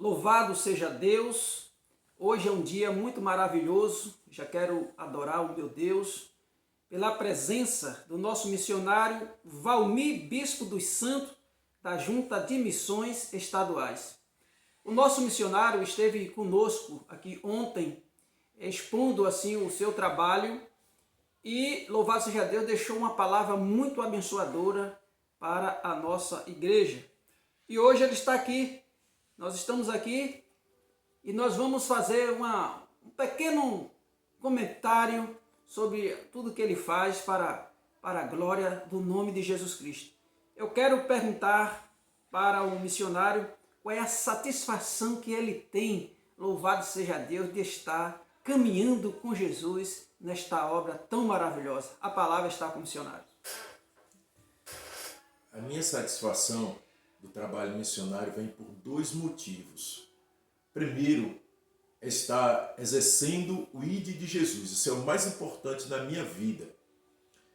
Louvado seja Deus, hoje é um dia muito maravilhoso, já quero adorar o meu Deus, pela presença do nosso missionário Valmir Bispo dos Santos, da Junta de Missões Estaduais. O nosso missionário esteve conosco aqui ontem, expondo assim o seu trabalho e, louvado seja Deus, deixou uma palavra muito abençoadora para a nossa igreja. E hoje ele está aqui. Nós estamos aqui e nós vamos fazer um pequeno comentário sobre tudo que ele faz para a glória do nome de Jesus Cristo. Eu quero perguntar para o missionário qual é a satisfação que ele tem, louvado seja Deus, de estar caminhando com Jesus nesta obra tão maravilhosa. A palavra está com o missionário. A minha satisfação do trabalho missionário vem por dois motivos. Primeiro, é estar exercendo o ID de Jesus. Isso é o mais importante na minha vida.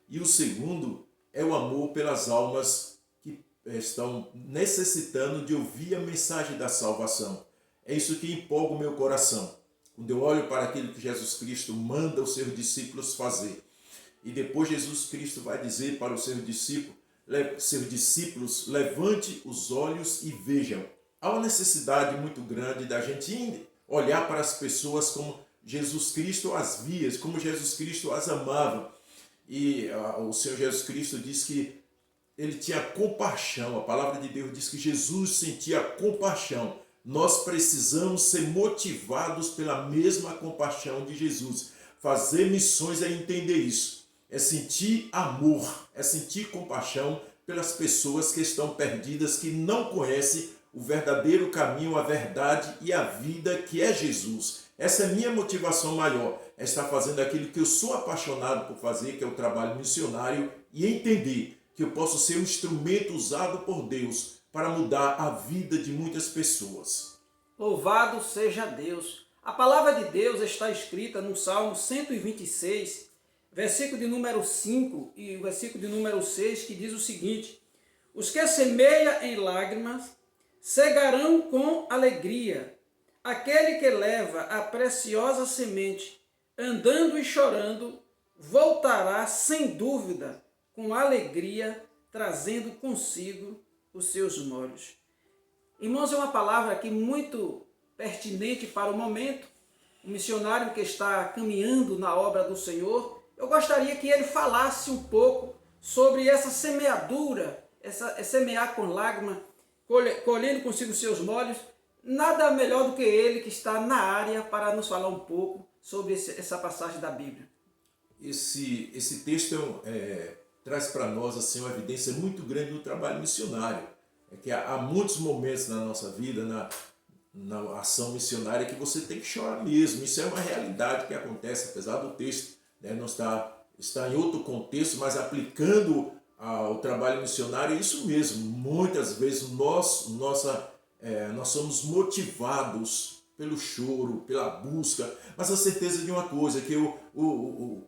E o segundo é o amor pelas almas que estão necessitando de ouvir a mensagem da salvação. É isso que empolga o meu coração. Quando eu olho para aquilo que Jesus Cristo manda os seus discípulos fazer. E depois Jesus Cristo vai dizer para os seus discípulos, levante os olhos e vejam. Há uma necessidade muito grande da gente olhar para as pessoas como Jesus Cristo as via, como Jesus Cristo as amava. E o Senhor Jesus Cristo diz que ele tinha compaixão. A palavra de Deus diz que Jesus sentia compaixão. Nós precisamos ser motivados pela mesma compaixão de Jesus. Fazer missões é entender isso. É sentir amor, é sentir compaixão pelas pessoas que estão perdidas, que não conhecem o verdadeiro caminho, a verdade e a vida que é Jesus. Essa é a minha motivação maior, é estar fazendo aquilo que eu sou apaixonado por fazer, que é o trabalho missionário, e entender que eu posso ser um instrumento usado por Deus para mudar a vida de muitas pessoas. Louvado seja Deus! A palavra de Deus está escrita no Salmo 126, versículo de número 5 e o versículo de número 6, que diz o seguinte: os que semeiam em lágrimas cegarão com alegria. Aquele que leva a preciosa semente, andando e chorando, voltará sem dúvida com alegria, trazendo consigo os seus molhos. Irmãos, é uma palavra aqui muito pertinente para o momento. O missionário que está caminhando na obra do Senhor, eu gostaria que ele falasse um pouco sobre essa semeadura, semear com lágrima, colhendo consigo os seus molhos. Nada melhor do que ele que está na área para nos falar um pouco sobre essa passagem da Bíblia. Esse texto traz para nós assim, uma evidência muito grande do trabalho missionário. É que há muitos momentos na nossa vida, na ação missionária, que você tem que chorar mesmo. Isso é uma realidade que acontece, apesar do texto não está em outro contexto, mas aplicando ao trabalho missionário é isso mesmo. Muitas vezes nós somos motivados pelo choro, pela busca, mas a certeza de uma coisa, que o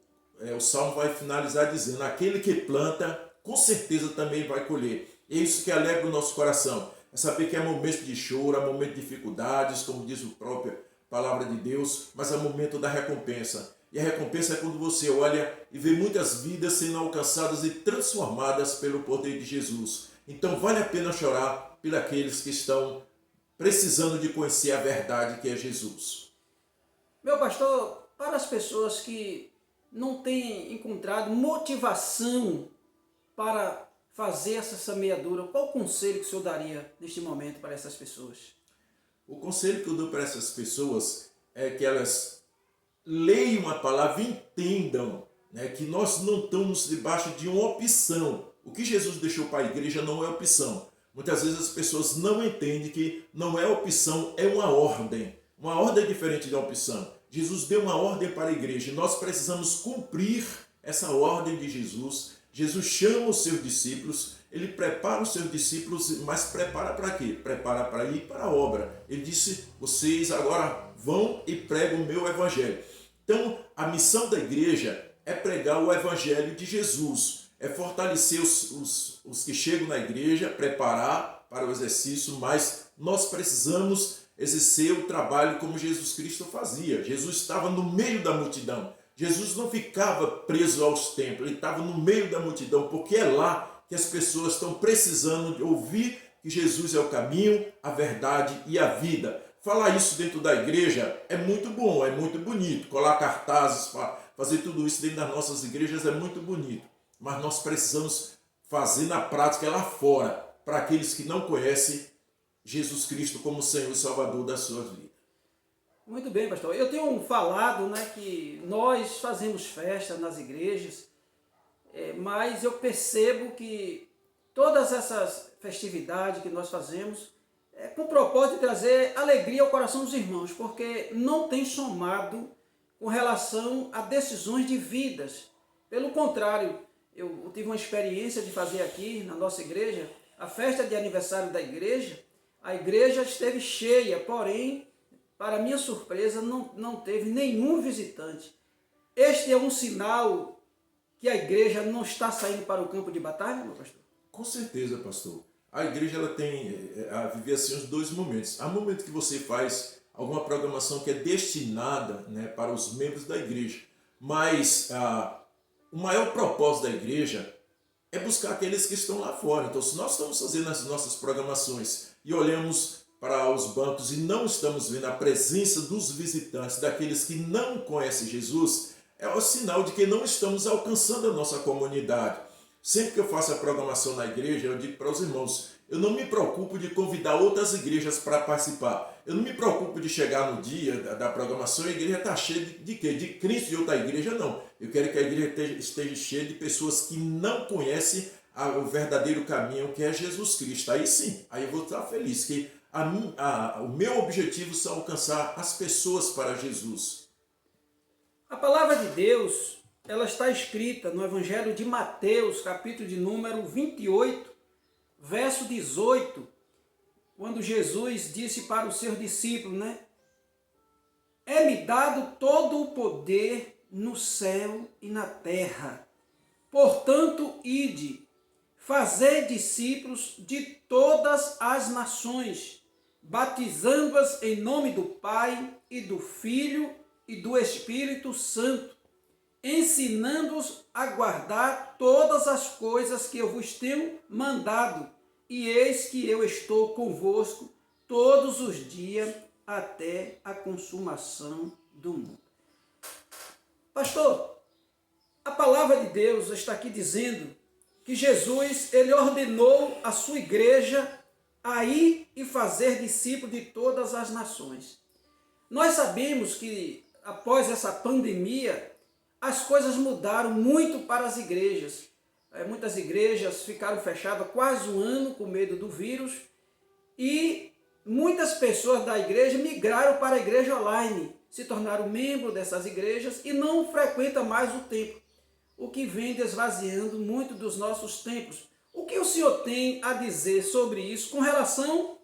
Salmo vai finalizar dizendo: aquele que planta, com certeza também vai colher. É isso que alegra o nosso coração. É saber que é momento de choro, é momento de dificuldades, como diz a própria palavra de Deus, mas é momento da recompensa. E a recompensa é quando você olha e vê muitas vidas sendo alcançadas e transformadas pelo poder de Jesus. Então vale a pena chorar por aqueles que estão precisando de conhecer a verdade que é Jesus. Meu pastor, para as pessoas que não têm encontrado motivação para fazer essa semeadura, qual o conselho que o senhor daria neste momento para essas pessoas? O conselho que eu dou para essas pessoas é que elas leiam a palavra e entendam que nós não estamos debaixo de uma opção. O que Jesus deixou para a igreja não é opção. Muitas vezes as pessoas não entendem que não é opção, é uma ordem. Uma ordem é diferente da opção. Jesus deu uma ordem para a igreja e nós precisamos cumprir essa ordem de Jesus. Jesus chama os seus discípulos, ele prepara os seus discípulos, mas prepara para quê? Prepara para ir para a obra. Ele disse: vocês agora vão e pregam o meu evangelho. Então, a missão da igreja é pregar o evangelho de Jesus, é fortalecer os que chegam na igreja, preparar para o exercício, mas nós precisamos exercer o trabalho como Jesus Cristo fazia. Jesus estava no meio da multidão. Jesus não ficava preso aos templos, ele estava no meio da multidão, porque é lá que as pessoas estão precisando de ouvir que Jesus é o caminho, a verdade e a vida. Falar isso dentro da igreja é muito bom, é muito bonito. Colar cartazes, fazer tudo isso dentro das nossas igrejas é muito bonito. Mas nós precisamos fazer na prática lá fora, para aqueles que não conhecem Jesus Cristo como Senhor e Salvador das suas vidas. Muito bem, pastor. Eu tenho falado, né, que nós fazemos festa nas igrejas, mas eu percebo que todas essas festividades que nós fazemos é com o propósito de trazer alegria ao coração dos irmãos, porque não tem somado com relação a decisões de vidas. Pelo contrário, eu tive uma experiência de fazer aqui na nossa igreja, a festa de aniversário da igreja, a igreja esteve cheia, porém, para minha surpresa, não teve nenhum visitante. Este é um sinal que a igreja não está saindo para o campo de batalha, meu pastor? Com certeza, pastor. A igreja ela tem a viver assim os dois momentos. Há um momento que você faz alguma programação que é destinada, né, para os membros da igreja, mas o maior propósito da igreja é buscar aqueles que estão lá fora. Então, se nós estamos fazendo as nossas programações e olhamos para os bancos e não estamos vendo a presença dos visitantes, daqueles que não conhecem Jesus, é o sinal de que não estamos alcançando a nossa comunidade. Sempre que eu faço a programação na igreja, eu digo para os irmãos, eu não me preocupo de convidar outras igrejas para participar. Eu não me preocupo de chegar no dia da programação e a igreja está cheia de quê? De crentes de outra igreja, não. Eu quero que a igreja esteja cheia de pessoas que não conhecem o verdadeiro caminho, que é Jesus Cristo. Aí sim, aí eu vou estar feliz, que o meu objetivo são alcançar as pessoas para Jesus. A palavra de Deus, ela está escrita no Evangelho de Mateus, capítulo de número 28, verso 18, quando Jesus disse para os seus discípulos, né? É-me dado todo o poder no céu e na terra. Portanto, ide, fazei discípulos de todas as nações, batizando-as em nome do Pai e do Filho e do Espírito Santo, ensinando-os a guardar todas as coisas que eu vos tenho mandado, e eis que eu estou convosco todos os dias até a consumação do mundo. Pastor, a palavra de Deus está aqui dizendo que Jesus, ele ordenou a sua igreja a ir e fazer discípulos de todas as nações. Nós sabemos que após essa pandemia, as coisas mudaram muito para as igrejas. Muitas igrejas ficaram fechadas quase um ano com medo do vírus e muitas pessoas da igreja migraram para a igreja online, se tornaram membros dessas igrejas e não frequentam mais o templo, o que vem desvaziando muito dos nossos templos. O que o senhor tem a dizer sobre isso com relação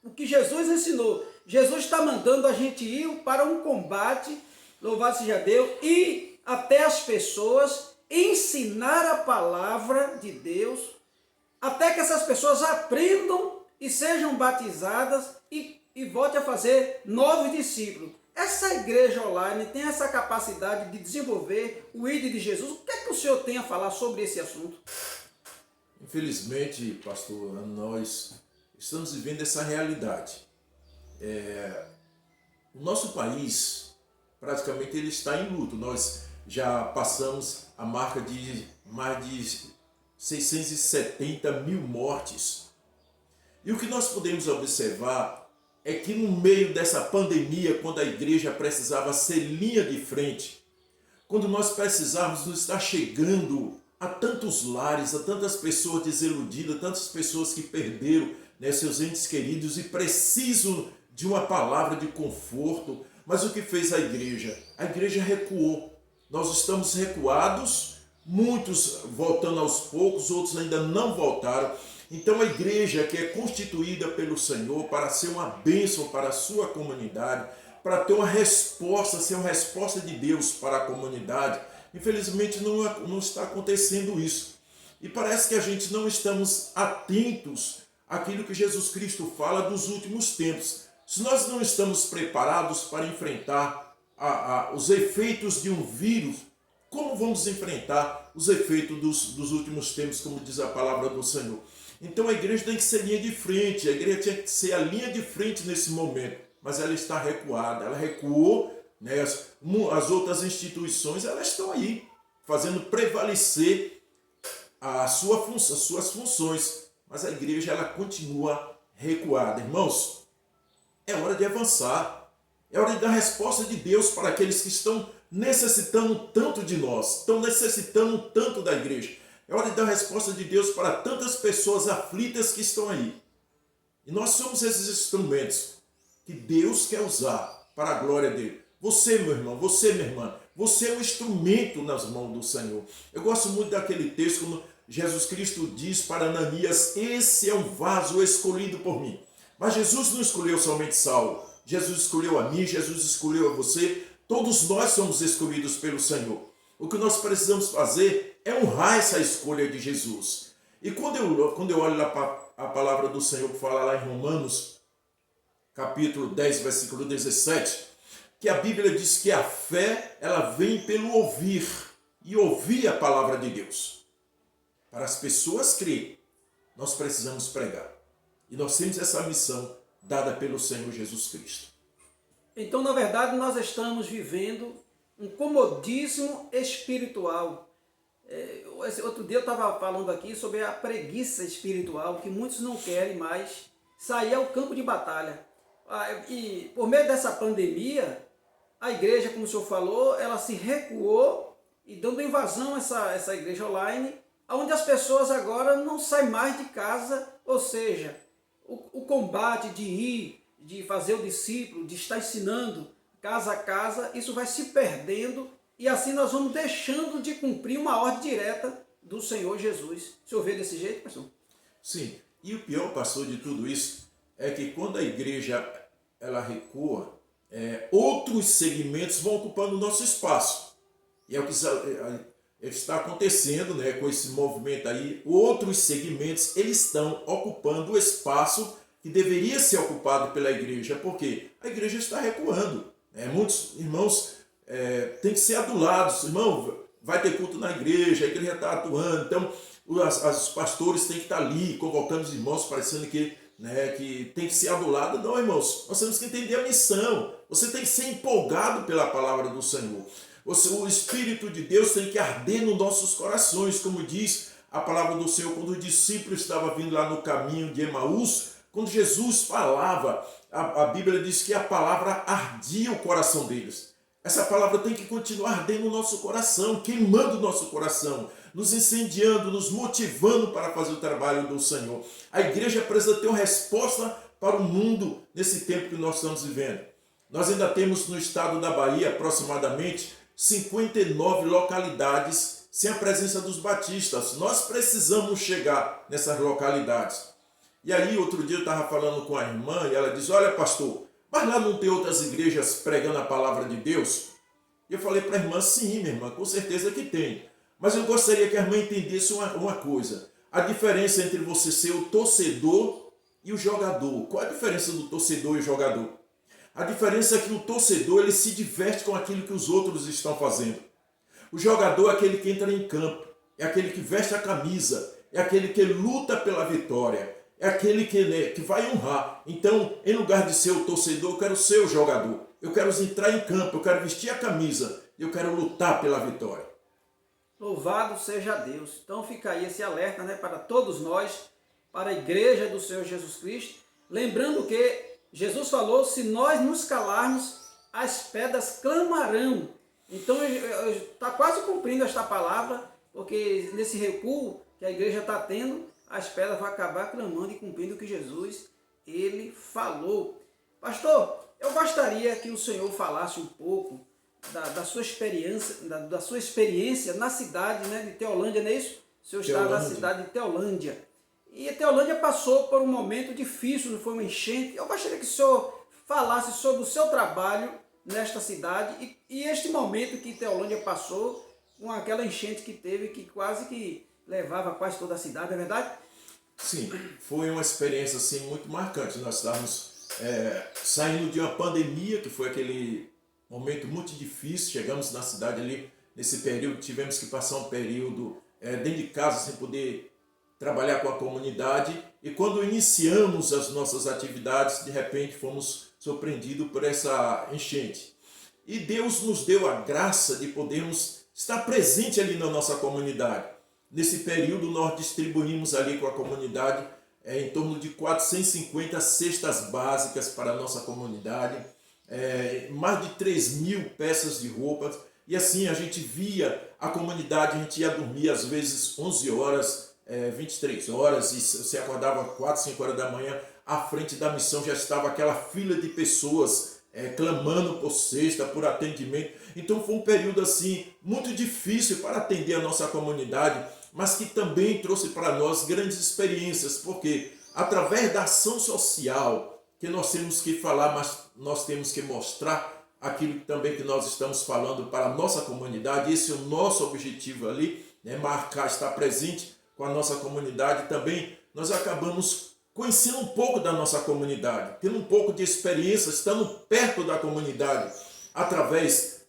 ao que Jesus ensinou? Jesus está mandando a gente ir para um combate, louvado seja Deus, e até as pessoas ensinar a palavra de Deus, até que essas pessoas aprendam e sejam batizadas e voltem a fazer novos discípulos. Essa igreja online tem essa capacidade de desenvolver o ID de Jesus. O que é que o senhor tem a falar sobre esse assunto? Infelizmente, pastor, nós estamos vivendo essa realidade. O nosso país, praticamente, ele está em luto. Nós já passamos a marca de mais de 670 mil mortes. E o que nós podemos observar é que no meio dessa pandemia, quando a igreja precisava ser linha de frente, quando nós precisávamos nos estar chegando a tantos lares, a tantas pessoas desiludidas, tantas pessoas que perderam, né, seus entes queridos e precisam de uma palavra de conforto. Mas o que fez a igreja? A igreja recuou. Nós estamos recuados, muitos voltando aos poucos, outros ainda não voltaram. Então a igreja, que é constituída pelo Senhor para ser uma bênção para a sua comunidade, para ter uma resposta, ser uma resposta de Deus para a comunidade, infelizmente não está acontecendo isso. E parece que a gente não estamos atentos àquilo que Jesus Cristo fala dos últimos tempos. Se nós não estamos preparados para enfrentar os efeitos de um vírus, como vamos enfrentar os efeitos dos últimos tempos, como diz a palavra do Senhor? Então a igreja tem que ser linha de frente, a igreja tinha que ser a linha de frente nesse momento, mas ela está recuada, ela recuou, né? As outras instituições, elas estão aí, fazendo prevalecer as suas funções, mas a igreja ela continua recuada. Irmãos, é hora de avançar, é hora de dar resposta de Deus para aqueles que estão necessitando tanto de nós, estão necessitando tanto da igreja. É hora de dar resposta de Deus para tantas pessoas aflitas que estão aí. E nós somos esses instrumentos que Deus quer usar para a glória dele. Você, meu irmão, você, minha irmã, você é um instrumento nas mãos do Senhor. Eu gosto muito daquele texto quando Jesus Cristo diz para Ananias: esse é um vaso escolhido por mim. Mas Jesus não escolheu somente Saulo. Jesus escolheu a mim, Jesus escolheu a você. Todos nós somos escolhidos pelo Senhor. O que nós precisamos fazer é honrar essa escolha de Jesus. E quando eu olho lá para a palavra do Senhor que fala lá em Romanos, capítulo 10, versículo 17, que a Bíblia diz que a fé ela vem pelo ouvir, e ouvir a palavra de Deus. Para as pessoas crerem, nós precisamos pregar. E nós temos essa missão dada pelo Senhor Jesus Cristo. Então, na verdade, nós estamos vivendo um comodismo espiritual. Outro dia eu estava falando aqui sobre a preguiça espiritual, que muitos não querem mais sair ao campo de batalha. E por meio dessa pandemia, a igreja, como o senhor falou, ela se recuou e dando invasão a essa igreja online, onde as pessoas agora não saem mais de casa, ou seja, o combate de ir, de fazer o discípulo, de estar ensinando casa a casa, isso vai se perdendo e assim nós vamos deixando de cumprir uma ordem direta do Senhor Jesus. O senhor vê desse jeito, pastor? Sim, e o pior, pastor, de tudo isso é que quando a igreja ela recua, outros segmentos vão ocupando o nosso espaço. E é o que está acontecendo, né, com esse movimento aí. Outros segmentos eles estão ocupando o espaço que deveria ser ocupado pela igreja, porque a igreja está recuando. Muitos irmãos têm que ser adulados. Irmão, vai ter culto na igreja, a igreja está atuando, então os pastores têm que estar ali, convocando os irmãos, parecendo que tem que ser adulado. Não, irmãos, nós temos que entender a missão. Você tem que ser empolgado pela palavra do Senhor. O Espírito de Deus tem que arder nos nossos corações, como diz a palavra do Senhor, quando o discípulo estava vindo lá no caminho de Emaús, quando Jesus falava, a Bíblia diz que a palavra ardia o coração deles. Essa palavra tem que continuar ardendo no nosso coração, queimando o nosso coração, nos incendiando, nos motivando para fazer o trabalho do Senhor. A igreja precisa ter uma resposta para o mundo nesse tempo que nós estamos vivendo. Nós ainda temos no estado da Bahia aproximadamente 59 localidades sem a presença dos batistas. Nós precisamos chegar nessas localidades. E aí, outro dia eu estava falando com a irmã e ela disse: olha, pastor, mas lá não tem outras igrejas pregando a palavra de Deus? E eu falei para a irmã: sim, minha irmã, com certeza que tem. Mas eu gostaria que a irmã entendesse uma coisa. A diferença entre você ser o torcedor e o jogador. Qual é a diferença do torcedor e o jogador? A diferença é que o torcedor ele se diverte com aquilo que os outros estão fazendo. O jogador é aquele que entra em campo, é aquele que veste a camisa, é aquele que luta pela vitória, é aquele que vai honrar. Então, em lugar de ser o torcedor, eu quero ser o jogador. Eu quero entrar em campo, eu quero vestir a camisa, eu quero lutar pela vitória. Louvado seja Deus. Então fica aí esse alerta, para todos nós, para a igreja do Senhor Jesus Cristo. Lembrando que Jesus falou: se nós nos calarmos, as pedras clamarão. Então está quase cumprindo esta palavra, porque nesse recuo que a igreja está tendo, as pedras vão acabar clamando e cumprindo o que Jesus ele falou. Pastor, eu gostaria que o senhor falasse um pouco da sua experiência na cidade de Teolândia, não é isso? O senhor está na cidade de Teolândia. E a Teolândia passou por um momento difícil, não foi uma enchente. Eu gostaria que o senhor falasse sobre o seu trabalho nesta cidade e este momento que Teolândia passou com aquela enchente que teve, que quase que levava quase toda a cidade, é verdade? Sim, foi uma experiência assim, muito marcante. Nós estávamos saindo de uma pandemia, que foi aquele momento muito difícil. Chegamos na cidade ali, nesse período, tivemos que passar um período dentro de casa, sem poder trabalhar com a comunidade. E quando iniciamos as nossas atividades, de repente fomos surpreendidos por essa enchente. E Deus nos deu a graça de podermos estar presente ali na nossa comunidade. Nesse período nós distribuímos ali com a comunidade em torno de 450 cestas básicas para a nossa comunidade, mais de 3.000 peças de roupas. E assim a gente via a comunidade, a gente ia dormir às vezes 11 horas, 23 horas, e você acordava 4, 5 horas da manhã, à frente da missão já estava aquela fila de pessoas clamando por cesta, por atendimento. Então foi um período assim muito difícil para atender a nossa comunidade, mas que também trouxe para nós grandes experiências, porque através da ação social que nós temos que falar, mas nós temos que mostrar aquilo também que nós estamos falando para a nossa comunidade. Esse é o nosso objetivo ali, marcar, estar presente com a nossa comunidade. Também nós acabamos conhecendo um pouco da nossa comunidade, tendo um pouco de experiência, estando perto da comunidade, através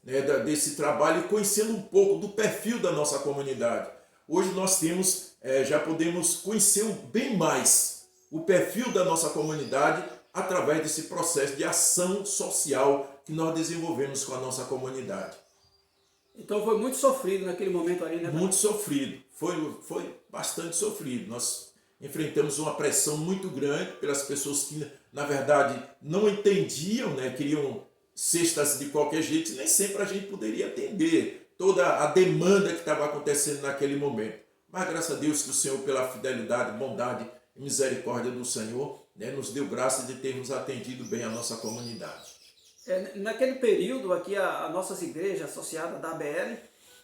desse trabalho e conhecendo um pouco do perfil da nossa comunidade. Hoje nós temos, já podemos conhecer bem mais o perfil da nossa comunidade através desse processo de ação social que nós desenvolvemos com a nossa comunidade. Então foi muito sofrido naquele momento ali, né? Muito sofrido, foi bastante sofrido. Nós enfrentamos uma pressão muito grande pelas pessoas que, na verdade, não entendiam, queriam cestas de qualquer jeito, e nem sempre a gente poderia atender toda a demanda que estava acontecendo naquele momento. Mas graças a Deus que o Senhor, pela fidelidade, bondade e misericórdia do Senhor, nos deu graça de termos atendido bem a nossa comunidade. Naquele período aqui, a nossas igrejas associadas da ABL,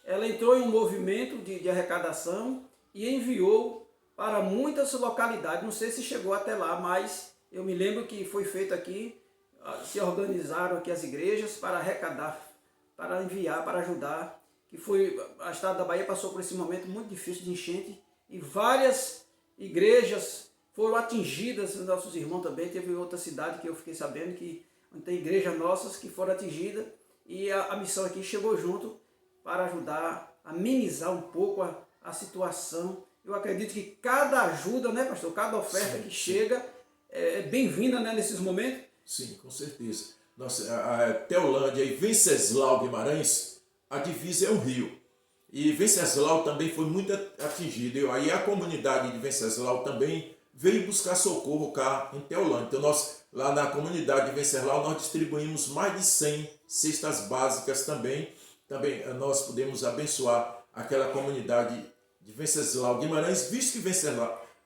ela entrou em um movimento de arrecadação e enviou para muitas localidades. Não sei se chegou até lá, mas eu me lembro que foi feito aqui, se organizaram aqui as igrejas para arrecadar, para enviar, para ajudar. Que foi, a estado da Bahia passou por esse momento muito difícil de enchente e várias igrejas foram atingidas. Nossos irmãos também, teve outra cidade que eu fiquei sabendo que tem igrejas nossas que foram atingidas e a missão aqui chegou junto para ajudar a amenizar um pouco a situação. Eu acredito que cada ajuda, pastor, cada oferta que chega é bem-vinda, nesses momentos. Sim, com certeza. Nossa, a Teolândia e Venceslau Guimarães, a divisa é o rio. E Venceslau também foi muito atingido. Aí a comunidade de Venceslau também veio buscar socorro cá em Teolândia. Então nós, lá na comunidade de Venceslau, nós distribuímos mais de 100 cestas básicas também. Também nós podemos abençoar aquela comunidade de Venceslau Guimarães, visto que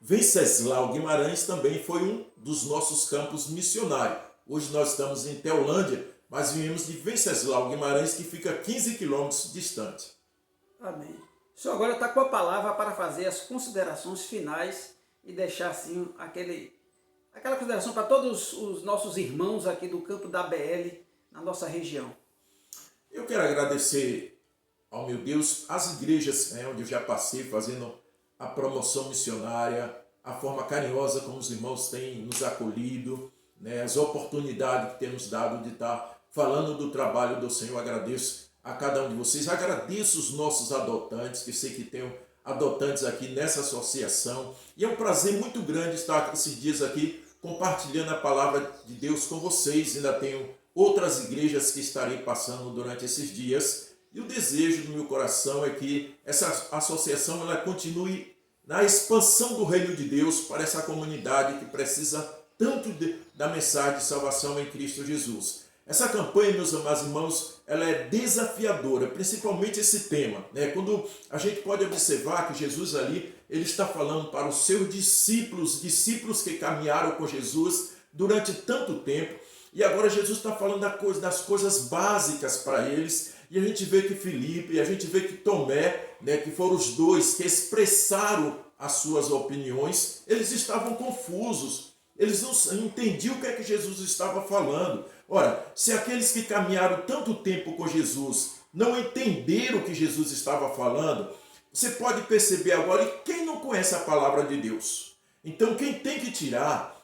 Venceslau Guimarães também foi um dos nossos campos missionários. Hoje nós estamos em Teolândia, mas viemos de Venceslau Guimarães, que fica 15 quilômetros distante. Amém. O senhor agora está com a palavra para fazer as considerações finais e deixar assim aquela consideração para todos os nossos irmãos aqui do campo da ABL na nossa região. Eu quero agradecer ao meu Deus as igrejas onde eu já passei fazendo a promoção missionária, a forma carinhosa como os irmãos têm nos acolhido, as oportunidades que temos dado de estar falando do trabalho do Senhor. Agradeço a cada um de vocês, agradeço os nossos adotantes, que sei que tenho adotantes aqui nessa associação, e é um prazer muito grande estar esses dias aqui compartilhando a palavra de Deus com vocês. Ainda tenho outras igrejas que estarei passando durante esses dias, e o desejo do meu coração é que essa associação ela continue na expansão do reino de Deus para essa comunidade que precisa tanto da mensagem de salvação em Cristo Jesus. Essa campanha, meus amados irmãos, ela é desafiadora, principalmente esse tema, Quando a gente pode observar que Jesus ali, ele está falando para os seus discípulos que caminharam com Jesus durante tanto tempo, e agora Jesus está falando das coisas básicas para eles, e a gente vê que Filipe, a gente vê que Tomé, que foram os dois que expressaram as suas opiniões, eles estavam confusos, eles não entendiam o que é que Jesus estava falando. Ora, se aqueles que caminharam tanto tempo com Jesus não entenderam o que Jesus estava falando, você pode perceber agora, e quem não conhece a palavra de Deus? Então quem tem que tirar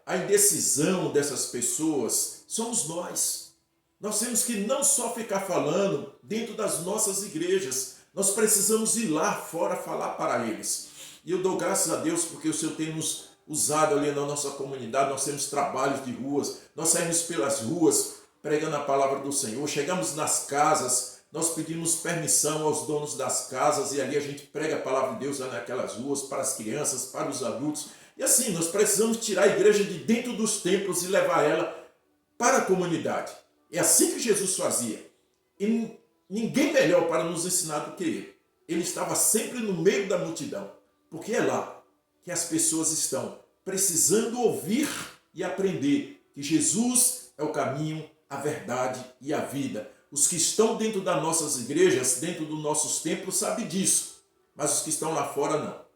a indecisão dessas pessoas somos nós. Nós temos que não só ficar falando dentro das nossas igrejas, nós precisamos ir lá fora falar para eles. E eu dou graças a Deus porque o Senhor tem nos usado ali na nossa comunidade, nós temos trabalhos de ruas, nós saímos pelas ruas pregando a palavra do Senhor, chegamos nas casas, nós pedimos permissão aos donos das casas e ali a gente prega a palavra de Deus lá naquelas ruas, para as crianças, para os adultos. E assim, nós precisamos tirar a igreja de dentro dos templos e levar ela para a comunidade. É assim que Jesus fazia. E ninguém melhor para nos ensinar do que ele. Ele estava sempre no meio da multidão, porque é lá que as pessoas estão precisando ouvir e aprender que Jesus é o caminho, a verdade e a vida. Os que estão dentro das nossas igrejas, dentro dos nossos templos, sabem disso, mas os que estão lá fora não.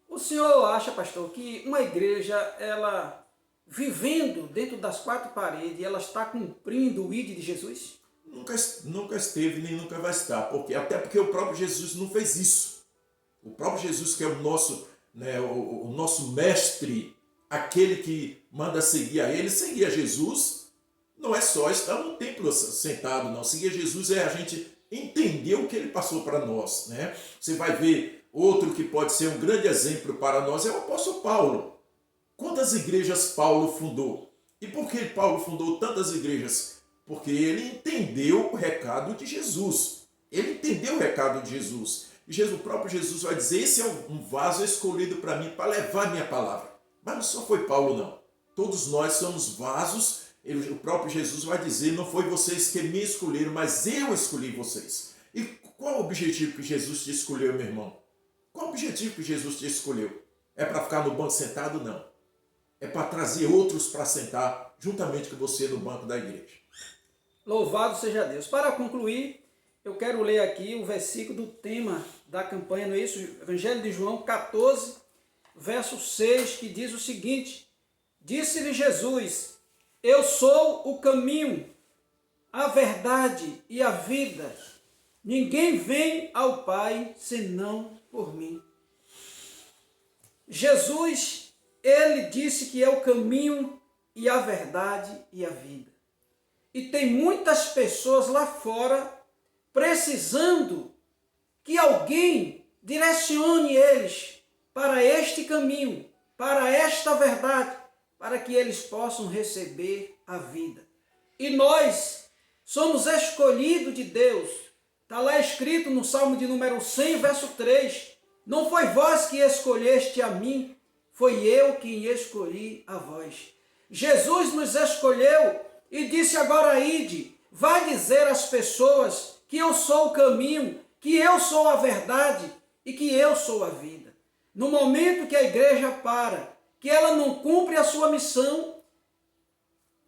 O senhor acha, pastor, que uma igreja, ela vivendo dentro das quatro paredes, ela está cumprindo o ID de Jesus? Nunca esteve nem nunca vai estar, até porque o próprio Jesus não fez isso. O próprio Jesus, que é o nosso, né, o nosso mestre, aquele que manda seguir a ele, seguir a Jesus, não é só estar no templo sentado, não. Seguir a Jesus é a gente entender o que ele passou para nós, né? Você vai ver outro que pode ser um grande exemplo para nós, é o apóstolo Paulo. Quantas igrejas Paulo fundou? E por que Paulo fundou tantas igrejas? Porque ele entendeu o recado de Jesus. Ele entendeu o recado de Jesus. E o próprio Jesus vai dizer, esse é um vaso escolhido para mim, para levar minha palavra. Mas não só foi Paulo, não. Todos nós somos vasos. O próprio Jesus vai dizer, não foi vocês que me escolheram, mas eu escolhi vocês. E qual o objetivo que Jesus te escolheu, meu irmão? Qual o objetivo que Jesus te escolheu? É para ficar no banco sentado? Não. É para trazer outros para sentar juntamente com você no banco da igreja. Louvado seja Deus. Para concluir, eu quero ler aqui o versículo do tema da campanha, não é isso? Evangelho de João 14, verso 6, que diz o seguinte: disse-lhe Jesus, eu sou o caminho, a verdade e a vida. Ninguém vem ao Pai senão por mim. Jesus, ele disse que é o caminho e a verdade e a vida. E tem muitas pessoas lá fora precisando que alguém direcione eles para este caminho, para esta verdade, para que eles possam receber a vida. E nós somos escolhidos de Deus. Está lá escrito no Salmo de número 100, verso 3. Não foi vós que escolheste a mim, foi eu quem escolhi a vós. Jesus nos escolheu e disse agora ide, vai dizer às pessoas que eu sou o caminho, que eu sou a verdade e que eu sou a vida. No momento que a igreja para, que ela não cumpre a sua missão,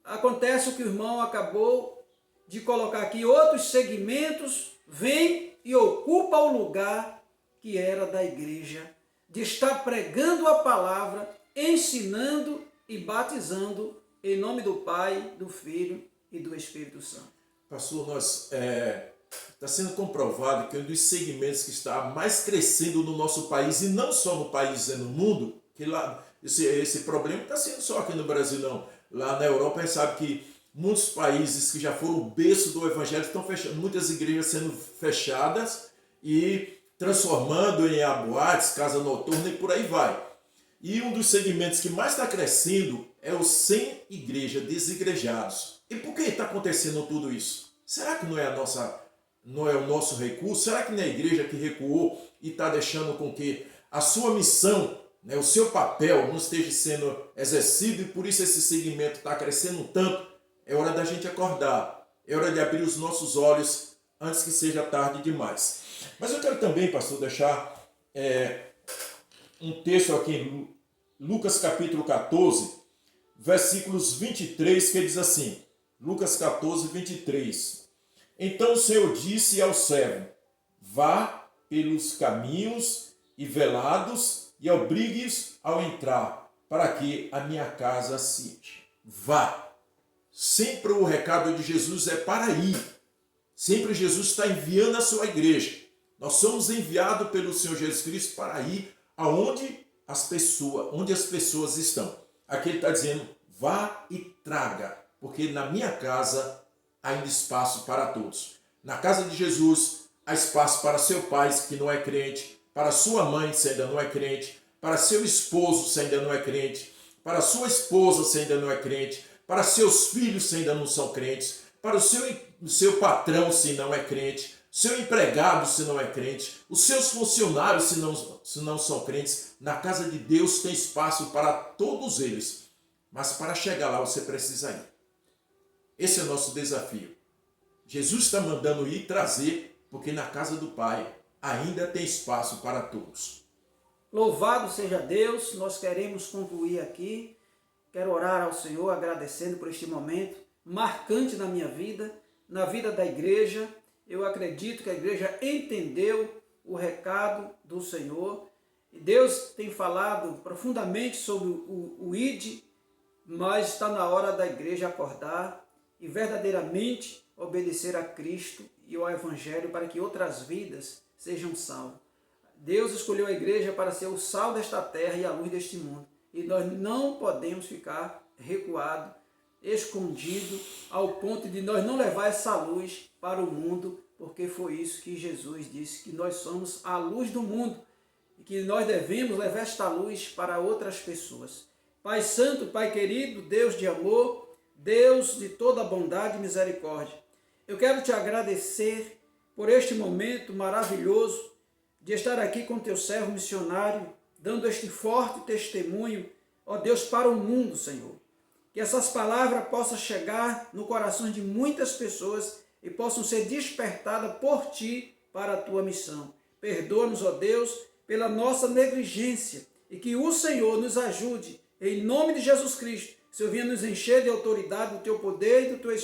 acontece o que o irmão acabou de colocar aqui, outros segmentos vêm e ocupam o lugar que era da igreja, de estar pregando a palavra, ensinando e batizando em nome do Pai, do Filho e do Espírito Santo. Pastor, está sendo comprovado que um dos segmentos que está mais crescendo no nosso país, e não só no país, é no mundo, que lá esse problema está sendo só aqui no Brasil, não. Lá na Europa, a gente sabe que muitos países que já foram o berço do Evangelho estão fechando, muitas igrejas sendo fechadas e transformando em boates, casa noturna e por aí vai. E um dos segmentos que mais está crescendo é os sem igreja, desigrejados. E por que está acontecendo tudo isso? Será que não é o nosso recurso? Será que não é a igreja que recuou e está deixando com que a sua missão, né, o seu papel não esteja sendo exercido e por isso esse segmento está crescendo tanto? É hora da gente acordar, é hora de abrir os nossos olhos antes que seja tarde demais. Mas eu quero também, pastor, deixar um texto aqui em Lucas capítulo 14, versículos 23, que diz assim, Lucas 14, 23. Então o Senhor disse ao servo, vá pelos caminhos e velados e obrigue-os ao entrar, para que a minha casa assiste. Vá. Sempre o recado de Jesus é para ir. Sempre Jesus está enviando a sua igreja. Nós somos enviados pelo Senhor Jesus Cristo para ir aonde as pessoas estão. aqui ele está dizendo, vá e traga, porque na minha casa há ainda espaço para todos. Na casa de Jesus há espaço para seu pai, que não é crente, para sua mãe, se ainda não é crente, para seu esposo, se ainda não é crente, para sua esposa, se ainda não é crente, para seus filhos, se ainda não são crentes, para o seu patrão, se não é crente, seu empregado, se não é crente, os seus funcionários, se não são crentes. Na casa de Deus tem espaço para todos eles, mas para chegar lá você precisa ir. Esse é o nosso desafio. Jesus está mandando ir trazer, porque na casa do Pai ainda tem espaço para todos. Louvado seja Deus, nós queremos concluir aqui. Quero orar ao Senhor agradecendo por este momento marcante na minha vida, na vida da igreja. Eu acredito que a igreja entendeu o recado do Senhor. E Deus tem falado profundamente sobre o ID, mas está na hora da igreja acordar e verdadeiramente obedecer a Cristo e ao Evangelho para que outras vidas sejam salvas. Deus escolheu a igreja para ser o sal desta terra e a luz deste mundo. E nós não podemos ficar recuados, escondidos, ao ponto de nós não levar essa luz para o mundo, porque foi isso que Jesus disse, que nós somos a luz do mundo e que nós devemos levar esta luz para outras pessoas. Pai Santo, Pai querido, Deus de amor, Deus de toda bondade e misericórdia, eu quero te agradecer por este momento maravilhoso de estar aqui com teu servo missionário, dando este forte testemunho, ó Deus, para o mundo, Senhor. Que essas palavras possam chegar no coração de muitas pessoas e possam ser despertadas por Ti para a Tua missão. Perdoa-nos, ó Deus, pela nossa negligência e que o Senhor nos ajude, em nome de Jesus Cristo. Senhor, venha nos encher de autoridade do Teu poder e do Teu Espírito.